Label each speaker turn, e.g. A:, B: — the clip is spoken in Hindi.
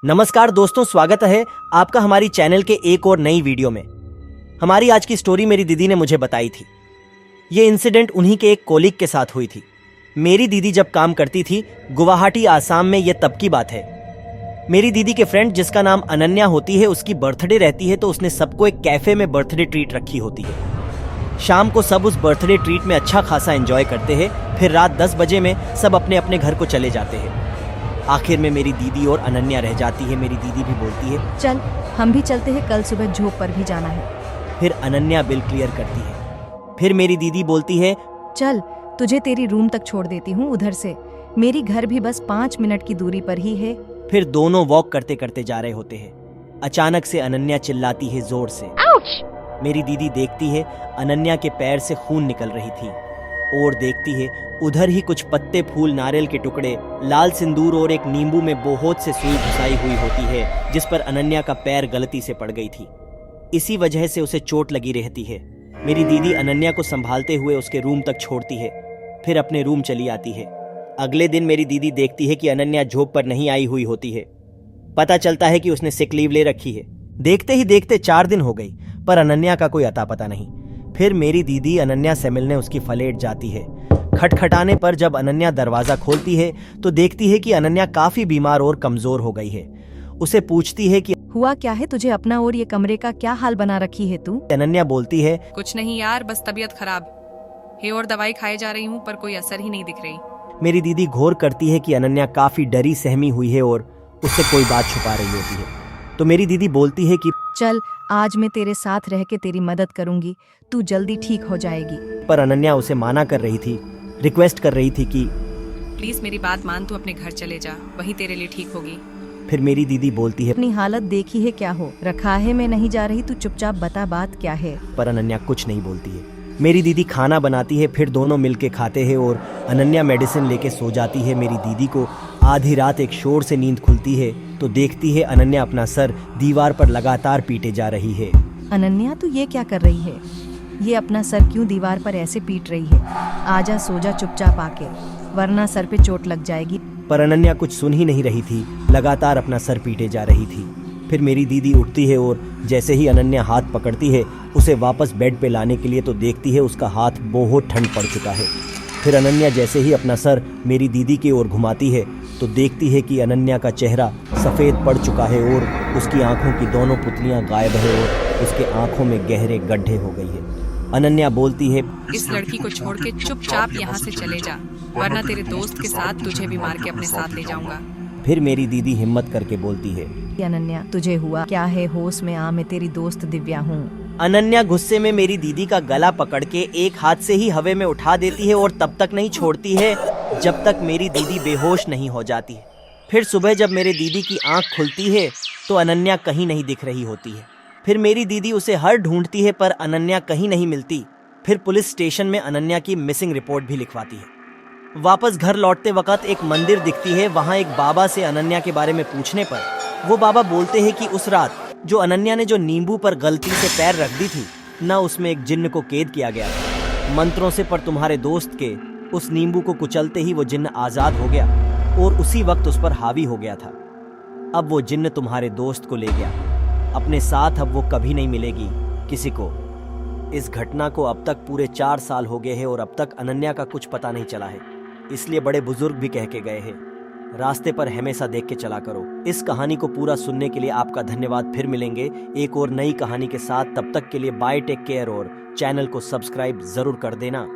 A: नमस्कार दोस्तों, स्वागत है आपका हमारी चैनल के एक और नई वीडियो में। हमारी आज की स्टोरी मेरी दीदी ने मुझे बताई थी। ये इंसिडेंट उन्हीं के एक कोलीग के साथ हुई थी। मेरी दीदी जब काम करती थी गुवाहाटी आसाम में, ये तब की बात है। मेरी दीदी के फ्रेंड जिसका नाम अनन्या होती है, उसकी बर्थडे रहती है तो उसने सबको एक कैफे में बर्थडे ट्रीट रखी होती है। शाम को सब उस बर्थडे ट्रीट में अच्छा खासा एंजॉय करते हैं। फिर रात 10 बजे में सब अपने अपने घर को चले जाते हैं। आखिर में मेरी दीदी और अनन्या रह जाती है। मेरी दीदी भी बोलती है,
B: चल हम भी चलते हैं, कल सुबह जॉब पर भी जाना है।
A: फिर अनन्या बिल क्लियर करती है। फिर मेरी दीदी बोलती है,
B: चल तुझे तेरी रूम तक छोड़ देती हूँ उधर से, मेरी घर भी बस 5 मिनट की दूरी पर ही है।
A: फिर दोनों वॉक करते करते जा रहे होते हैं। अचानक से अनन्या चिल्लाती है जोर से। मेरी दीदी देखती है अनन्या के पैर से खून निकल रही थी और देखती है उधर ही कुछ पत्ते, फूल, नारियल के टुकड़े, लाल सिंदूर और एक नींबू में बहुत से सुई घुसाई हुई होती है, जिस पर अनन्या का पैर गलती से पड़ गई थी। इसी वजह से उसे चोट लगी रहती है। मेरी दीदी अनन्या को संभालते हुए उसके रूम तक छोड़ती है, फिर अपने रूम चली आती है। अगले दिन मेरी दीदी देखती है कि अनन्या जॉब पर नहीं आई हुई होती है। पता चलता है कि उसने सिक लीव ले रखी है। देखते ही देखते 4 दिन हो गई, पर अनन्या का कोई अता पता नहीं। फिर मेरी दीदी अनन्या से मिलने उसकी फ्लैट जाती है। खटखटाने पर जब अनन्या दरवाजा खोलती है तो देखती है कि अनन्या काफी बीमार और कमजोर हो गई है। उसे पूछती है कि
B: हुआ क्या है तुझे, अपना और ये कमरे का क्या हाल बना रखी है तू?
A: अनन्या बोलती है,
C: कुछ नहीं यार, बस तबीयत खराब है और दवाई खाए जा रही हूँ पर कोई असर ही नहीं दिख रही।
A: मेरी दीदी घोर करती है कि अनन्या काफी डरी सहमी हुई है और उससे कोई बात छुपा रही होती है। तो मेरी दीदी बोलती है कि
B: चल आज मैं तेरे साथ रह के तेरी मदद करूंगी, तू जल्दी ठीक हो जाएगी।
A: पर अनन्या उसे माना कर रही थी, रिक्वेस्ट कर रही थी कि
C: प्लीज मेरी बात मान, तू अपने घर चले जा, वही तेरे लिए ठीक होगी।
A: फिर मेरी दीदी बोलती है,
B: अपनी हालत देखी है क्या हो रखा है, मैं नहीं जा रही, तू चुपचाप बता बात क्या है।
A: पर अनन्या कुछ नहीं बोलती है। मेरी दीदी खाना बनाती है, फिर दोनों मिलके खाते हैं और अनन्या मेडिसिन लेके सो जाती है। मेरी दीदी को आधी रात एक शोर से नींद खुलती है तो देखती है अनन्या अपना सर दीवार पर लगातार पीटे जा रही है।
B: अनन्या तू ये क्या कर रही है? ये अपना सर क्यों दीवार पर ऐसे पीट रही है? आजा सो जा चुपचाप आके, वरना सर पे चोट लग जाएगी।
A: पर अनन्या कुछ सुन ही नहीं रही थी, लगातार अपना सर पीटे जा रही थी। फिर मेरी दीदी उठती है और जैसे ही अनन्या हाथ पकड़ती है उसे वापस बेड पे लाने के लिए तो देखती है उसका हाथ बहुत ठंड पड़ चुका है। फिर अनन्या जैसे ही अपना सर मेरी दीदी की ओर घुमाती है तो देखती है कि अनन्या का चेहरा सफ़ेद पड़ चुका है और उसकी आंखों की दोनों पुतलियां गायब है और उसके आंखों में गहरे गड्ढे हो गई है। अनन्या बोलती है,
C: इस लड़की को छोड़ के चुपचाप यहाँ से चले जा, वरना तेरे दोस्त के साथ तुझे भी मार के अपने साथ ले जाऊंगा।
A: फिर मेरी दीदी हिम्मत करके बोलती है,
B: अनन्या तुझे हुआ क्या है, होश में आ, मैं तेरी दोस्त दिव्या हूँ।
A: अनन्या गुस्से में मेरी दीदी का गला पकड़ के एक हाथ से ही हवा में उठा देती है और तब तक नहीं छोड़ती है जब तक मेरी दीदी बेहोश नहीं हो जाती है। फिर सुबह जब मेरी दीदी की आंख खुलती है तो अनन्या कहीं नहीं दिख रही होती है। फिर मेरी दीदी उसे हर ढूंढती है पर अनन्या कहीं नहीं मिलती। फिर पुलिस स्टेशन में अनन्या की मिसिंग रिपोर्ट भी लिखवाती है। वापस घर लौटते वक्त एक मंदिर दिखती है। वहाँ एक बाबा से अनन्या के बारे में पूछने पर वो बाबा बोलते हैं कि उस रात जो अनन्या ने जो नींबू पर गलती से पैर रख दी थी न, उसमें एक जिन्न को कैद किया गया था मंत्रों से, पर तुम्हारे दोस्त के उस नींबू को कुचलते ही वो जिन्न आजाद हो गया और उसी वक्त उस पर हावी हो गया था। अब वो जिन्न तुम्हारे दोस्त को ले गया अपने साथ, अब वो कभी नहीं मिलेगी किसी को। इस घटना को अब तक पूरे 4 साल हो गए हैं और अब तक अनन्या का कुछ पता नहीं चला है। इसलिए बड़े बुजुर्ग भी कह के गए हैं, रास्ते पर हमेशा देख के चला करो। इस कहानी को पूरा सुनने के लिए आपका धन्यवाद। फिर मिलेंगे एक और नई कहानी के साथ, तब तक के लिए बाय, टेक केयर और चैनल को सब्सक्राइब जरूर कर देना।